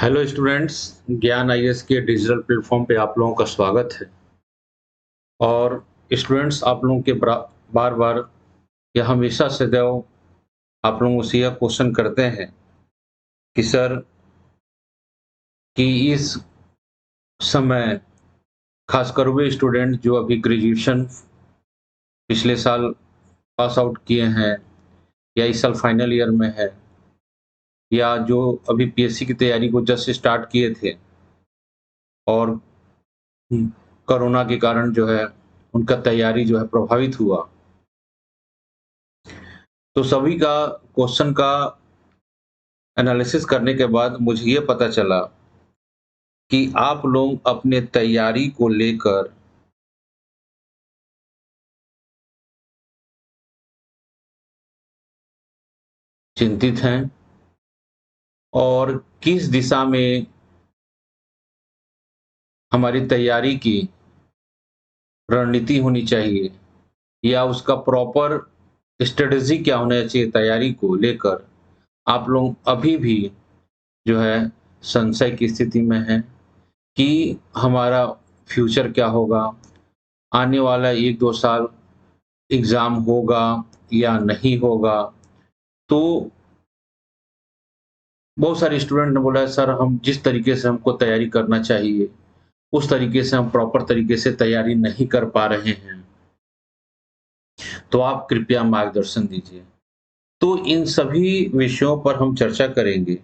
Hello students, ज्ञान IAS के digital platform पे आप लोगों का स्वागत है। और स्टूडेंट्स, आप लोगों के बार बार या हमेशा सदैव आप लोगों से यह क्वेश्चन करते हैं कि सर, कि इस समय खासकर वे स्टूडेंट जो अभी ग्रेजुएशन पिछले साल पास आउट किए हैं या इस साल फाइनल ईयर में है, या जो अभी पीएससी की तैयारी को जस्ट स्टार्ट किए थे और कोरोना के कारण जो है उनका तैयारी जो है प्रभावित हुआ, तो सभी का क्वेश्चन का एनालिसिस करने के बाद मुझे ये पता चला कि आप लोग अपने तैयारी को लेकर चिंतित हैं और किस दिशा में हमारी तैयारी की रणनीति होनी चाहिए या उसका प्रॉपर स्ट्रेटजी क्या होना चाहिए तैयारी को लेकर, आप लोग अभी भी जो है संशय की स्थिति में हैं कि हमारा फ्यूचर क्या होगा, आने वाला 1-2 साल एग्ज़ाम होगा या नहीं होगा। तो बहुत सारे स्टूडेंट ने बोला है, सर हम जिस तरीके से हमको तैयारी करना चाहिए, उस तरीके से हम प्रॉपर तरीके से तैयारी नहीं कर पा रहे हैं। तो आप कृपया मार्गदर्शन दीजिए। तो इन सभी विषयों पर हम चर्चा करेंगे।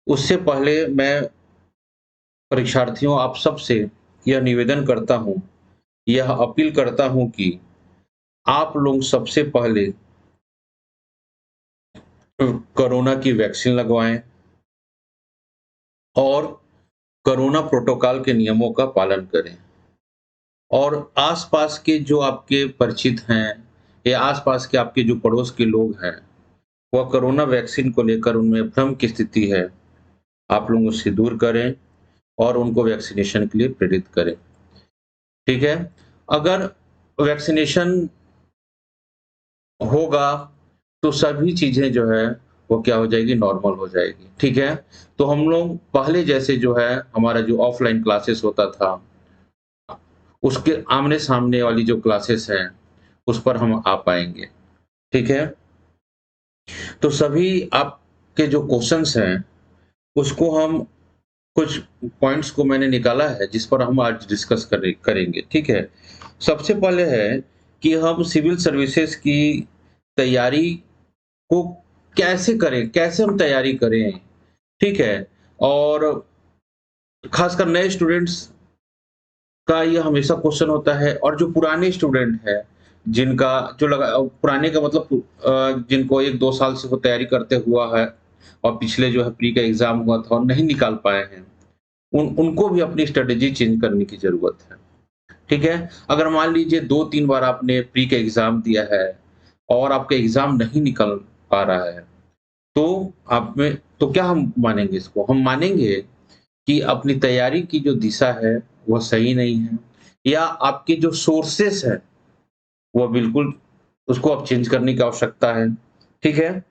उससे पहले मैं परीक्षार्थियों आप सबसे यह निवेदन करता हूँ, यह अपील करता हूँ कि आप लोग सबसे पहले कोरोना की वैक्सीन लगवाएँ और कोरोना प्रोटोकॉल के नियमों का पालन करें। और आस-पास के जो आपके परिचित हैं या आस-पास के आपके जो पड़ोस के लोग हैं, वह कोरोना वैक्सीन को लेकर उनमें भ्रम की स्थिति है, आप लोग उससे दूर करें और उनको वैक्सीनेशन के लिए प्रेरित करें। ठीक है? अगर वैक्सीनेशन होगा, तो सभी चीज़ें जो है, वो क्या हो जाएगी, नॉर्मल हो जाएगी। ठीक है? तो हम लोग पहले जैसे जो है, हमारा जो ऑफ़लाइन क्लासेस होता था, उसके आमने-सामने वाली जो क्लासेस हैं, उस पर हम आ पाएँगे। ठीक है? तो सभी आपके जो क्वेश्चन्स हैं, उसको हम कुछ पॉइंट्स को मैंने निकाला है, जिस पर हम आज डिस्कस करेंगे। ठीक है? सबसे पहले है कि हम सिविल सर्विसेज़ की तैयारी को कैसे करें? कैसे हम तैयारी करें? ठीक है? और खासकर नए स्टूडेंट्स का ये हमेशा क्वेश्चन होता है, और जो पुराने स्टूडेंट हैं, जिनका जो पुराने का मतलब जिनको 1-2 साल से वो तैयारी करते हुआ है और पिछले जो है प्री का एग्ज़ाम हुआ था और नहीं निकाल पाए हैं, उनको भी अपनी स्ट्रैटेजी चेंज करने की ज़रूरत है। ठीक है? अगर मान लीजिए 2-3 बार आपने प्री का एग्ज़ाम दिया है और आपका एग्ज़ाम नहीं निकल पा रहा है, तो आप में तो क्या हम मानेंगे इसको? हम मानेंगे कि अपनी तैयारी की जो दिशा है, वह सही नहीं है, या आपके जो सोर्सेस हैं, वह बिल्कुल उसको अब चेंज करने की आवश्यकता है। ठीक है?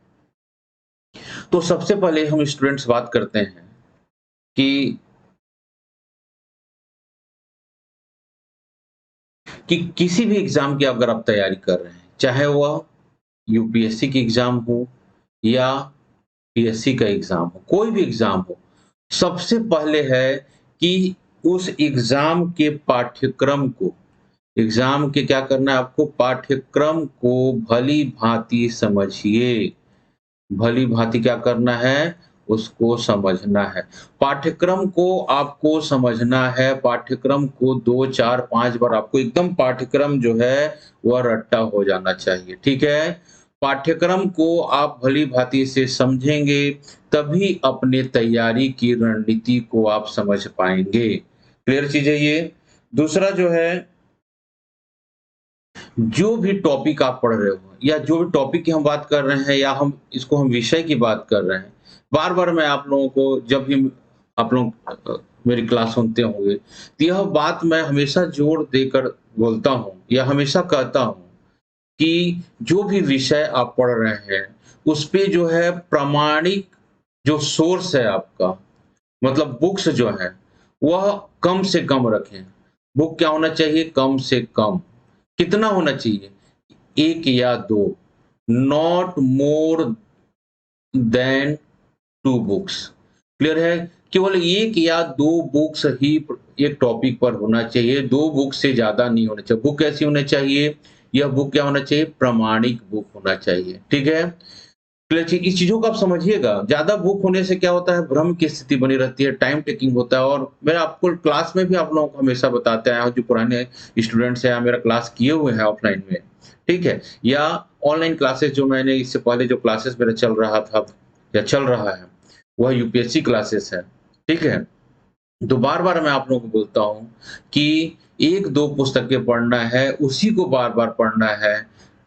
तो सबसे पहले हम स्टूडेंट्स बात करते हैं कि किसी भी एग्ज़ाम की अगर आप तैयारी कर रहे हैं, चाहे वह यूपीएससी की एग्ज़ाम हो या पीएससी का एग्ज़ाम हो, कोई भी एग्ज़ाम हो, सबसे पहले है कि उस एग्ज़ाम के पाठ्यक्रम को, एग्ज़ाम के क्या करना है आपको, पाठ्यक्रम को भली-भाँति समझिए। भली-भाँति क्या करना है, उसको समझना है। पाठ्यक्रम को आपको समझना है, पाठ्यक्रम को 2, 4, 5 बार आपको एकदम पाठ्यक्रम जो है, वह रट्टा हो जाना चाहिए। ठीक है? पाठ्यक्रम को आप भली-भाँति से समझेंगे, तभी अपने तैयारी की रणनीति को आप समझ पाएँगे। क्लियर चीज़ है ये? दूसरा जो है, जो भी टॉपिक आप पढ़ रहे हो या जो भी टॉपिक की हम बात कर रहे हैं या हम विषय की बात कर रहे हैं, बार-बार मैं आप लोगों को जब भी आप लोग मेरी क्लास सुनते होंगे, तो यह बात मैं हमेशा जोर देकर बोलता हूँ या हमेशा कहता हूँ कि जो भी विषय आप पढ़ रहे हैं, उस पे जो है प्रामाणिक जो सोर्स है आपका, मतलब बुक्स जो हैं, वह कम से कम रखें। बुक क्या होना चाहिए? कम से कम। कितना होना चाहिए? 1 या 2, not more than 2 books. Clear है? केवल 1 या 2 बुक्स ही एक टॉपिक पर होना चाहिए, 2 बुक से ज़्यादा नहीं होना चाहिए। बुक कैसी होनी चाहिए? यह बुक क्या होना चाहिए? प्रामाणिक बुक होना चाहिए, ठीक है? क्लियर चीज़ इस चीज़ों को आप समझिएगा, ज़्यादा बुक होने से क्या होता है, भ्रम की स्थिति बनी रहती है, टाइम टेकिंग होता है और मैं आपको क्लास में भी आप लोगों को हमेशा बताते आया हूँ, जो पुराने स्टूडेंट्स हैं, मेरा क्लास किए हुए हैं ऑफलाइन में, ठीक है? या ऑनलाइन क्लासेस जो मैंने इससे पहले जो क्लासेस मेरा चल रहा था या चल रहा है, वह यूपीएससी क्लासेस है, ठीक है? तो बार-बार मैं आप लोगों को बोलता हूँ कि 1-2 पुस्तकें पढ़ना है, उसी को बार-बार पढ़ना है,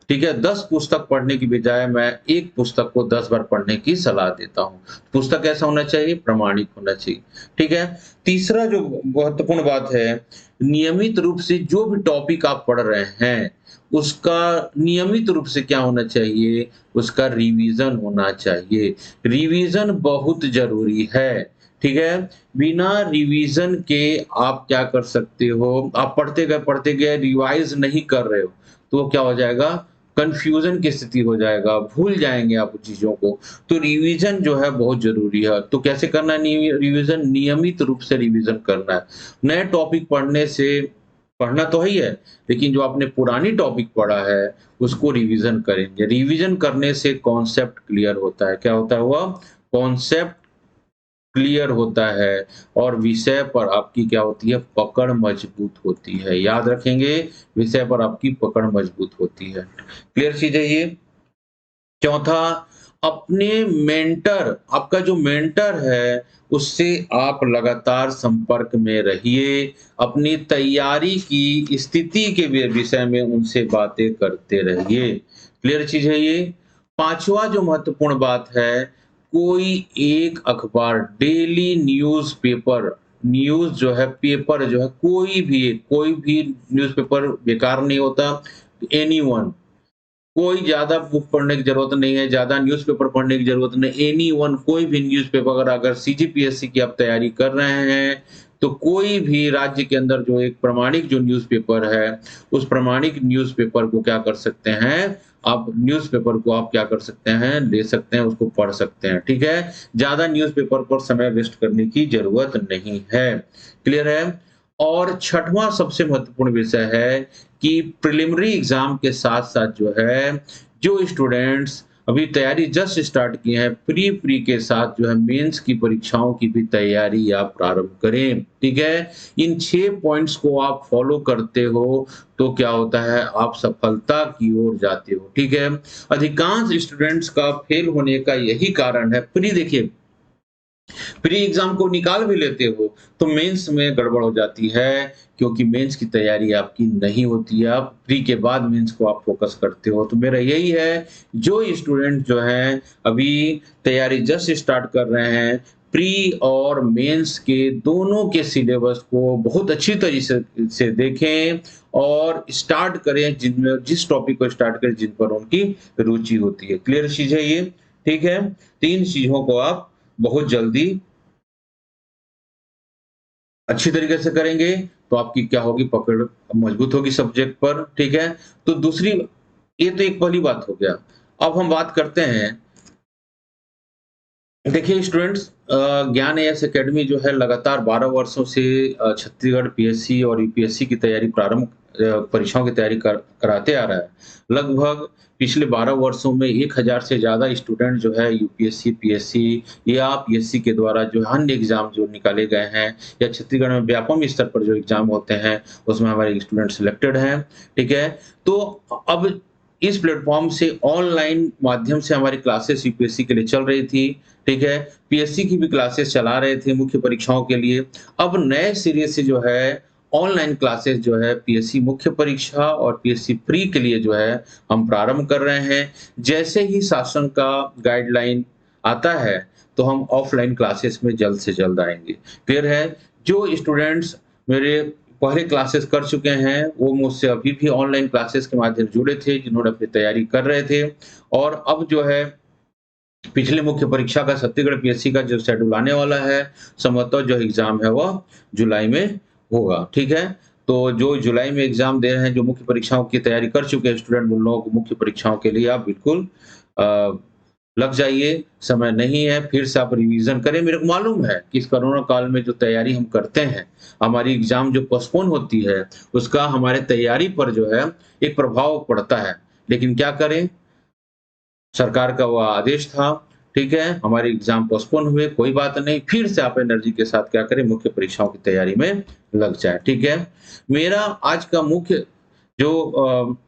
ठीक है? 10 पुस्तक पढ़ने की बजाय मैं 1 पुस्तक को 10 बार पढ़ने की सलाह देता हूँ। पुस्तक कैसा होना चाहिए? प्रामाणिक होना चाहिए, ठीक है? तीसरा जो महत्वपूर्ण बात है, नियमित रूप से जो भी टॉपिक आप पढ़ रहे हैं, उसका नियमित रूप से क्या होना चाहिए? उसका रिवीज़न होना चाहिए। रिवीज़न बहुत ज़रूरी है, ठीक है? बिना रिवीजन के आप क्या कर सकते हो, आप पढ़ते गए रिवाइज़ नहीं कर रहे हो, तो क्या हो जाएगा, कन्फ्यूज़न की स्थिति हो जाएगा, भूल जाएँगे आप चीज़ों को। तो रिवीजन जो है बहुत ज़रूरी है। तो कैसे करना है रिवीजन? नियमित रूप से रिवीजन करना है। नए टॉपिक पढ़ने से पढ़ना तो है ही है, लेकिन जो आपने पुरानी टॉपिक पढ़ा है, उसको रिवीजन करेंगे। रिवीजन करने से कॉन्सेप्ट क्लियर होता है। क्या होता है वह? कॉन्सेप्ट क्लियर होता है और विषय पर आपकी क्या होती है, पकड़ मजबूत होती है। याद रखेंगे, विषय पर आपकी पकड़ मजबूत होती है। क्लियर चीज़ है ये? चौथा, अपने मेंटर आपका जो मेंटर है, उससे आप लगातार संपर्क में रहिए। अपनी तैयारी की स्थिति के विषय में उनसे बातें करते रहिए। क्लियर चीज़ है ये? 5वाँ जो महत्वपूर्ण बात है, कोई एक अखबार डेली न्यूज़ जो है, पेपर जो है, कोई भी न्यूज़पेपर बेकार नहीं होता। एनीवन कोई ज़्यादा बुक पढ़ने की ज़रूरत नहीं है, ज़्यादा न्यूज़पेपर पढ़ने की ज़रूरत नहीं। एनीवन कोई भी न्यूज़पेपर अगर सीजीपीएससी की आप तैयारी कर रहे हैं, तो कोई भी राज्य के अंदर जो एक प्रामाणिक जो न्यूज़पेपर है, उस प्रामाणिक न्यूज़पेपर को क्या कर सकते हैं, आप न्यूज़पेपर को आप क्या कर सकते हैं, ले सकते हैं, उसको पढ़ सकते हैं, ठीक है? ज़्यादा न्यूज़पेपर पर समय वेस्ट करने की ज़रूरत नहीं है। क्लियर है? और छठवां सबसे महत्वपूर्ण विषय है कि प्रिलिमिनरी एग्ज़ाम के साथ-साथ जो है, जो स्टूडेंट्स अभी तैयारी जस्ट स्टार्ट किए हैं, प्री के साथ जो है मेंस की परीक्षाओं की भी तैयारी आप प्रारंभ करें, ठीक है? इन 6 पॉइंट्स को आप फ़ॉलो करते हो, तो क्या होता है, आप सफलता की ओर जाते हो, ठीक है? अधिकांश स्टूडेंट्स का फेल होने का यही कारण है देखिए प्री एग्ज़ाम को निकाल भी लेते हो, तो मेंस में गड़बड़ हो जाती है, क्योंकि मेंस की तैयारी आपकी नहीं होती है। आप प्री के बाद मेंस को आप फ़ोकस करते हो। तो मेरा यही है, जो स्टूडेंट जो हैं, अभी तैयारी जस्ट स्टार्ट कर रहे हैं, प्री और मेंस के दोनों के सिलेबस को बहुत अच्छी तरीके से देखें और स्टार्ट करें जिनमें जिस टॉपिक को स्टार्ट करें जिन पर उनकी रुचि होती है। क्लियर चीज़ है ये? ठीक है? 3 चीज़ों को आप बहुत जल्दी अच्छी तरीके से करेंगे, तो आपकी क्या होगी, पकड़ मजबूत होगी सब्जेक्ट पर, ठीक है? तो दूसरी ये तो एक पहली बात हो गया। अब हम बात करते हैं, देखिए स्टूडेंट्स, ज्ञान एएस एकेडमी जो है लगातार 12 वर्षों से छत्तीसगढ़ पीएससी और यूपीएससी की तैयारी परीक्षाओं की तैयारी कराते आ रहा है। लगभग पिछले 12 वर्षों में 1000 से ज़्यादा स्टूडेंट जो है यूपीएससी, पीएससी या पीएससी के द्वारा जो अन्य एग्ज़ाम जो निकाले गए हैं या छत्तीसगढ़ में व्यापम स्तर पर जो एग्ज़ाम होते हैं, उसमें हमारे स्टूडेंट सिलेक्टेड हैं, ठीक है? तो अब इस प्लेटफ़ॉर्म से ऑनलाइन माध्यम से हमारी क्लासेस यूपीएससी के लिए चल रही थी, ठीक है? पीएससी की भी क्लासेस चला रहे थे मुख्य परीक्षाओं के लिए। अब नए सिरे से जो है ऑनलाइन क्लासेस जो है पीएससी मुख्य परीक्षा और पीएससी प्री के लिए जो है हम प्रारंभ कर रहे हैं। जैसे ही शासन का गाइडलाइन आता है, तो हम ऑफलाइन क्लासेस में जल्द से जल्द आएँगे। क्लियर है? जो स्टूडेंट्स मेरे पहले क्लासेस कर चुके हैं, वो मुझसे अभी भी ऑनलाइन क्लासेस के माध्यम से जुड़े थे, जिन्होंने अपनी तैयारी कर रहे थे और अब जो है पिछले मुख्य परीक्षा का छत्तीसगढ़ पीएससी का जो शेड्यूल आने वाला है, संभवतः जो एग्ज़ाम है वह जुलाई में होगा, ठीक है? तो जो जुलाई में एग्ज़ाम दे रहे हैं, जो मुख्य परीक्षाओं की तैयारी कर चुके हैं स्टूडेंट, उन लोगों को मुख्य परीक्षाओं के लिए आप बिल्कुल अ, लग जाइए, समय नहीं है, फिर से आप रिवीज़न करें। मेरे को मालूम है कि इस कोरोना काल में जो तैयारी हम करते हैं, हमारी एग्ज़ाम जो पोस्टपोन होती है, उसका हमारे तैयारी पर जो है एक प्रभाव पड़ता है। लेकिन क्या करें, सरकार का वो आदेश था, ठीक है? हमारे एग्ज़ाम पोस्टपोन हुए, कोई बात नहीं, फिर से आप एनर्जी के साथ क्या करें, मुख्य परीक्षाओं की तैयारी में लग जाएँ, ठीक है? मेरा आज का मुख्य जो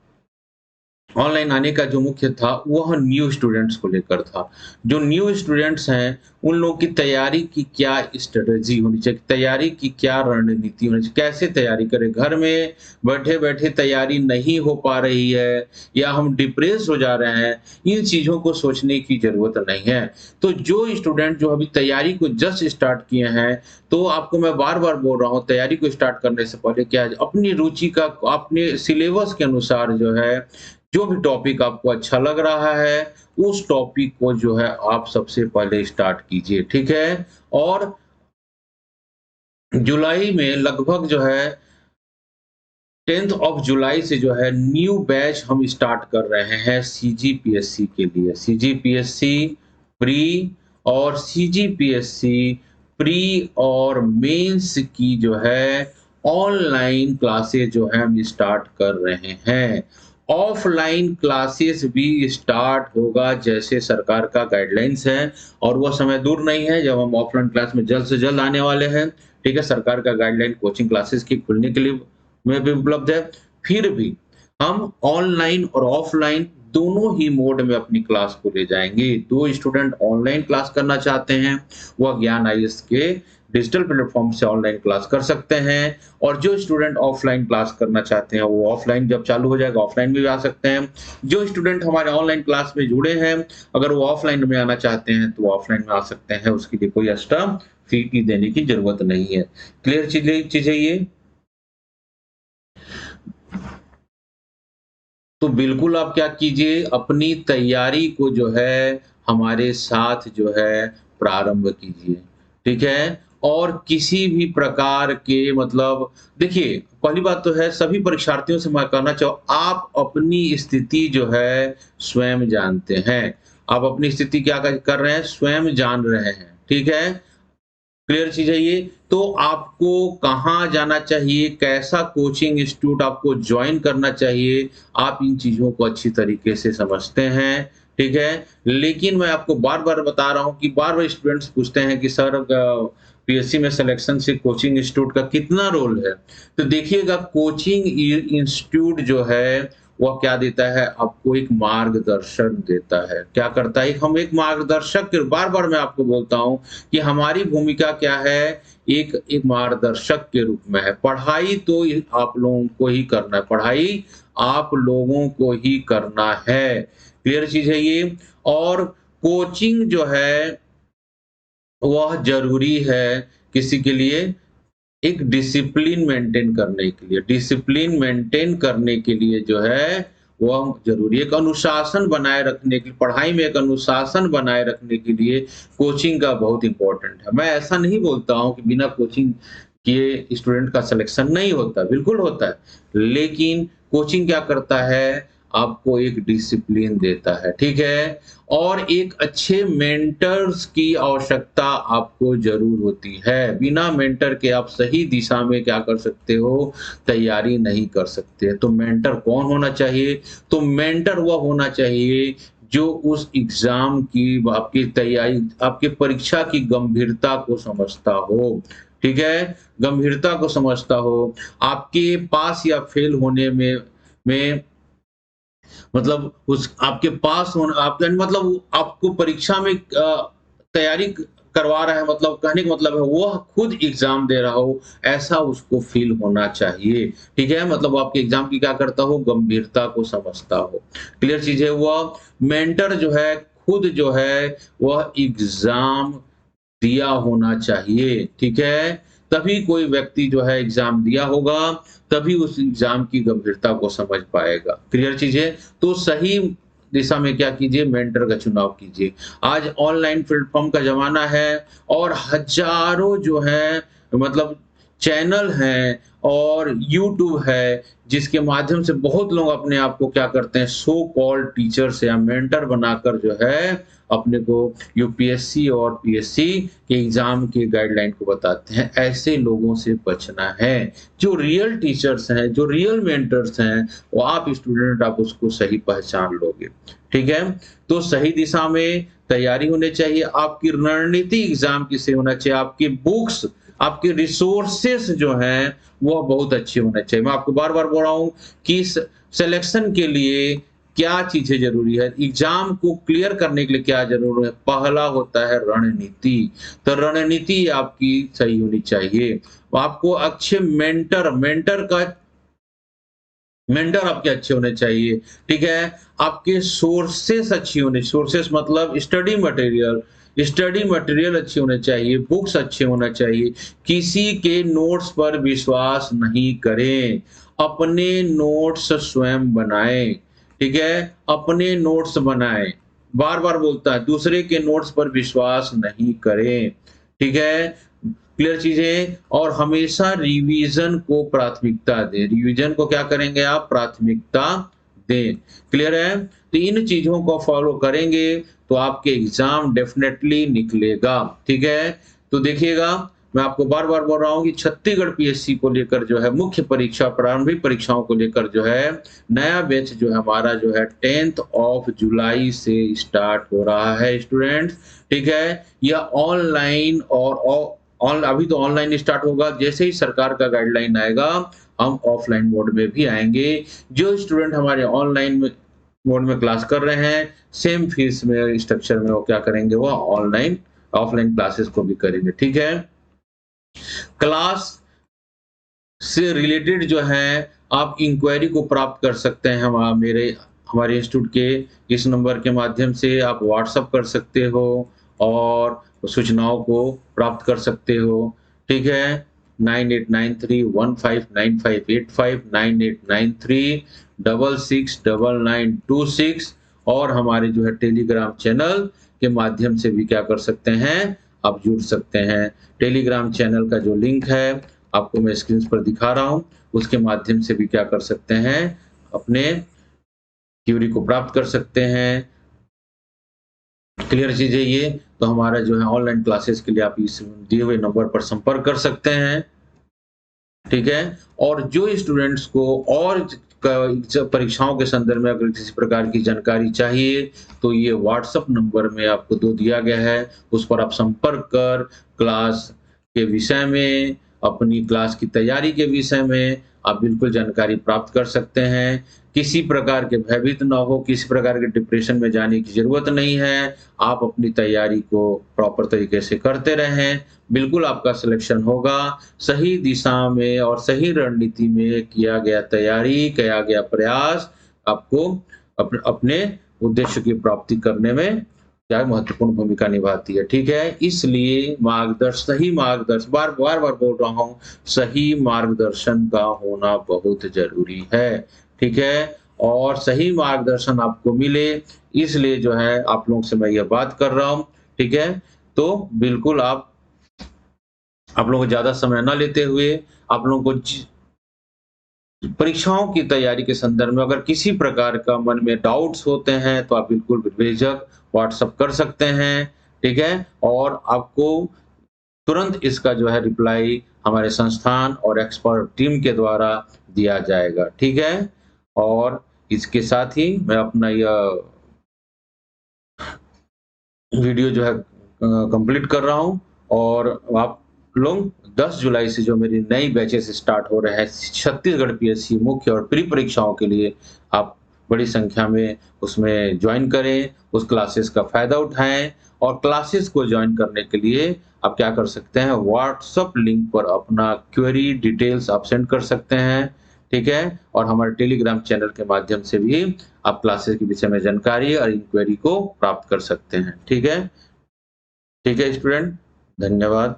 ऑनलाइन आने का जो मुख्य था, वह न्यू स्टूडेंट्स को लेकर था। जो न्यू स्टूडेंट्स हैं, उन लोगों की तैयारी की क्या स्ट्रैटेजी होनी चाहिए, तैयारी की क्या रणनीति होनी चाहिए, कैसे तैयारी करें? घर में बैठे-बैठे तैयारी नहीं हो पा रही है या हम डिप्रेस हो जा रहे हैं, इन चीज़ों को सोचने की ज़रूरत नहीं है। तो जो स्टूडेंट जो अभी तैयारी को जस्ट स्टार्ट किए हैं, तो आपको मैं बार-बार बोल रहा हूँ, तैयारी को स्टार्ट करने से पहले क्या है, अपनी रुचि का अपने सिलेबस के अनुसार जो है जो भी टॉपिक आपको अच्छा लग रहा है, उस टॉपिक को जो है आप सबसे पहले स्टार्ट कीजिए, ठीक है? और जुलाई में लगभग जो है 10th ऑफ जुलाई से जो है न्यू बैच हम स्टार्ट कर रहे हैं सीजीपीएससी के लिए। सीजीपीएससी प्री और सीजीपीएससी प्री और मेंस की जो है ऑनलाइन क्लासेस जो है हम स्टार्ट कर रहे हैं। ऑफलाइन क्लासेस भी स्टार्ट होगा जैसे सरकार का गाइडलाइंस है और वो समय दूर नहीं है जब हम ऑफलाइन क्लास में जल्द से जल्द आने वाले हैं। ठीक है, सरकार का गाइडलाइन कोचिंग क्लासेस की खुलने के लिए में भी उपलब्ध है। फिर भी हम ऑनलाइन और ऑफलाइन दोनों ही मोड में अपनी क्लास को ले जाएँगे। जो स्टूडेंट ऑनलाइन क्लास करना चाहते हैं, वह ज्ञान आईएएस के डिजिटल प्लेटफ़ॉर्म से ऑनलाइन क्लास कर सकते हैं और जो स्टूडेंट ऑफलाइन क्लास करना चाहते हैं, वो ऑफलाइन जब चालू हो जाएगा, ऑफलाइन भी आ सकते हैं। जो स्टूडेंट हमारे ऑनलाइन क्लास में जुड़े हैं, अगर वो ऑफलाइन में आना चाहते हैं, तो वो ऑफलाइन में आ सकते हैं। उसके लिए कोई एक्स्ट्रा फी की देने की ज़रूरत नहीं है। क्लियर चीज़ें ये? तो बिल्कुल आप क्या कीजिए, अपनी तैयारी को जो है हमारे साथ जो है प्रारंभ कीजिए, ठीक है? और किसी भी प्रकार के मतलब देखिए, पहली बात तो है सभी परीक्षार्थियों से मैं कहना आप अपनी स्थिति जो है स्वयं जानते हैं। आप अपनी स्थिति क्या कर रहे हैं, स्वयं जान रहे हैं, ठीक है? क्लियर चीज़ है ये। तो आपको कहाँ जाना चाहिए, कैसा कोचिंग इंस्टीट्यूट आपको जॉइन करना चाहिए, आप इन चीज़ों को अच्छी तरीके से समझते हैं, ठीक है? लेकिन मैं आपको बार-बार बता रहा हूँ कि बार-बार स्टूडेंट्स पूछते हैं कि सर पीएससी में सिलेक्शन से कोचिंग इंस्टीट्यूट का कितना रोल है? तो देखिएगा कोचिंग इंस्टीट्यूट जो है वह क्या देता है, आपको एक मार्गदर्शन देता है। क्या करता है? हम एक मार्गदर्शक के बार-बार मैं आपको बोलता हूँ कि हमारी भूमिका क्या है, एक एक मार्गदर्शक के रूप में है। पढ़ाई तो ये आप लोगों को ही करना है, पढ़ाई आप लोगों को ही करना है। क्लियर चीज़ है ये? और कोचिंग जो है, वह ज़रूरी है किसी के लिए एक डिसिप्लिन मेंटेन करने के लिए। डिसिप्लिन मेंटेन करने के लिए जो है, वह ज़रूरी है। एक अनुशासन बनाए रखने के लिए पढ़ाई में एक अनुशासन बनाए रखने के लिए कोचिंग का बहुत इम्पोर्टेंट है। मैं ऐसा नहीं बोलता हूँ कि बिना कोचिंग किए स्टूडेंट का सिलेक्शन नहीं होता, बिल्कुल होता है। लेकिन कोचिंग क्या करता है, आपको एक डिसिप्लिन देता है, ठीक है? और एक अच्छे मेंटर्स की आवश्यकता आपको ज़रूर होती है। बिना मेंटर के आप सही दिशा में क्या कर सकते हो, तैयारी नहीं कर सकते। तो मेंटर कौन होना चाहिए? तो मेंटर वह होना चाहिए जो उस एग्ज़ाम की आपकी तैयारी आपकी परीक्षा की गंभीरता को समझता हो, ठीक है? गंभीरता को समझता हो, आपके पास या फेल होने में मतलब उस आपके पास होना आप मतलब आपको परीक्षा में तैयारी करवा रहा है मतलब कहने का मतलब है वह खुद एग्ज़ाम दे रहा हो, ऐसा उसको फ़ील होना चाहिए, ठीक है? मतलब वो आपके एग्ज़ाम की क्या करता हो, गंभीरता को समझता हो। क्लियर चीज़ है? वह मेंटर जो है, खुद जो है, वह एग्ज़ाम दिया होना चाहिए, ठीक है? तभी कोई व्यक्ति जो है एग्ज़ाम दिया होगा, तभी उस एग्ज़ाम की गंभीरता को समझ पाएगा। क्लियर चीज़ है? तो सही दिशा में क्या कीजिए, मेंटर का चुनाव कीजिए। आज ऑनलाइन प्लेटफ़ॉर्म का ज़माना है और हज़ारों जो है मतलब चैनल हैं और यूट्यूब है, जिसके माध्यम से बहुत लोग अपने आप को क्या करते हैं, सो कॉल्ड टीचर्स या मेंटर बनाकर जो है, अपने को यूपीएससी और पीएससी के एग्ज़ाम के गाइडलाइन को बताते हैं। ऐसे लोगों से बचना है। जो रियल टीचर्स हैं, जो रियल मेंटर्स हैं, वो आप स्टूडेंट आप उसको सही पहचान लोगे। ठीक है? तो सही दिशा में तैयारी होनी चाहिए। आपकी रणनीति एग्ज़ाम की सही होना चाहिए। आपकी बुक्स, आपके रिसोर्सेस जो हैं, वो बहुत अच्छे होने चाहिए। मैं आपको बार-बार बोल रहा हूँ कि सिलेक्शन के लिए क्या चीज़ें ज़रूरी है, एग्ज़ाम को क्लियर करने के लिए क्या ज़रूरी है? पहला होता है रणनीति। तो रणनीति आपकी सही होनी चाहिए। आपको अच्छे मेंटर आपके अच्छे होने चाहिए, ठीक है? आपके सोर्सेस अच्छी होने, सोर्सेस मतलब स्टडी मटेरियल अच्छे होने चाहिए, बुक्स अच्छे होना चाहिए। किसी के नोट्स पर विश्वास नहीं करें, अपने नोट्स स्वयं बनाएँ, ठीक है? अपने नोट्स बनाएँ। बार-बार बोलता है, दूसरे के नोट्स पर विश्वास नहीं करें, ठीक है? क्लियर चीज़ें और हमेशा रिवीजन को प्राथमिकता दें। रिवीजन को क्या करेंगे आप? प्राथमिकता दें। क्लियर है? तो इन चीज़ों को फॉलो करेंगे तो आपके एग्ज़ाम डेफ़िनेटली निकलेगा। ठीक है? तो देखिएगा मैं आपको बार-बार बोल रहा हूँ कि छत्तीसगढ़ पीएससी को लेकर जो है मुख्य परीक्षा प्रारंभिक परीक्षाओं को लेकर जो है नया बैच जो है हमारा जो है 10th ऑफ जुलाई से स्टार्ट हो रहा है स्टूडेंट्स। ठीक है? यह ऑनलाइन और अभी तो ऑनलाइन स्टार्ट होगा, जैसे ही सरकार का गाइडलाइन आएगा, हम ऑफलाइन मोड में भी आएँगे। जो स्टूडेंट हमारे ऑनलाइन में मोड में क्लास कर रहे हैं, सेम फीस में स्ट्रक्चर में वो क्या करेंगे, वो ऑफलाइन क्लासेस को भी करेंगे, ठीक है? क्लास से रिलेटेड जो है आप इंक्वायरी को प्राप्त कर सकते हैं हमारे इंस्टीट्यूट के इस नंबर के माध्यम से आप व्हाट्सएप कर सकते हो और सूचनाओं को प्राप्त कर सकते हो, ठीक है? 9893159585 9893669926 और हमारे जो है टेलीग्राम चैनल के माध्यम से भी क्या कर सकते हैं, आप जुड़ सकते हैं। टेलीग्राम चैनल का जो लिंक है आपको मैं स्क्रीन पर दिखा रहा हूँ, उसके माध्यम से भी क्या कर सकते हैं, अपने क्वेरी को प्राप्त कर सकते हैं। क्लियर चीज़ है ये, तो हमारा जो है ऑनलाइन क्लासेस के लिए आप इस दिए हुए नंबर पर संपर्क कर सकते हैं, ठीक है? और जो स्टूडेंट्स को और परीक्षाओं के संदर्भ में अगर किसी प्रकार की जानकारी चाहिए, तो ये व्हाट्सएप नंबर में आपको दिया गया है, उस पर आप संपर्क कर क्लास के विषय में, अपनी क्लास की तैयारी के विषय में आप बिल्कुल जानकारी प्राप्त कर सकते हैं। किसी प्रकार के भयभीत ना हो, किसी प्रकार के डिप्रेशन में जाने की ज़रूरत नहीं है। आप अपनी तैयारी को प्रॉपर तरीके से करते रहें, बिल्कुल आपका सिलेक्शन होगा। सही दिशा में और सही रणनीति में किया गया तैयारी, किया गया प्रयास आपको अपने उद्देश्य की प्राप्ति करने में क्या है महत्वपूर्ण भूमिका निभाती है, ठीक है? इसलिए सही मार्गदर्शन बार-बार बोल रहा हूँ, सही मार्गदर्शन का होना बहुत ज़रूरी है, ठीक है? और सही मार्गदर्शन आपको मिले, इसलिए जो है आप लोगों से मैं ये बात कर रहा हूँ, ठीक है? तो बिल्कुल आप लोगों को ज़्यादा समय ना लेते हुए, आप लोगों को परीक्षाओं की तैयारी के संदर्भ में अगर किसी प्रकार का मन में डाउट्स होते हैं, तो आप बिल्कुल बेझिझक व्हाट्सएप कर सकते हैं, ठीक है? और आपको तुरंत इसका जो है रिप्लाई हमारे संस्थान और एक्सपर्ट टीम के द्वारा दिया जाएगा, ठीक है? और इसके साथ ही मैं अपना यह वीडियो जो है कंप्लीट कर रहा हूँ और आप लोग 10 जुलाई से जो मेरी नई बैचेस स्टार्ट हो रहे हैं छत्तीसगढ़ पीएससी मुख्य और प्री परीक्षाओं के लिए आप बड़ी संख्या में उसमें ज्वाइन करें, उस क्लासेस का फ़ायदा उठाएँ और क्लासेस को ज्वाइन करने के लिए आप क्या कर सकते हैं, व्हाट्सएप लिंक पर अपना क्वेरी डिटेल्स आप सेंड कर सकते हैं, ठीक है? और हमारे टेलीग्राम चैनल के माध्यम से भी आप क्लासेस के विषय में जानकारी और इंक्वायरी को प्राप्त कर सकते हैं, ठीक है? ठीक है स्टूडेंट, धन्यवाद।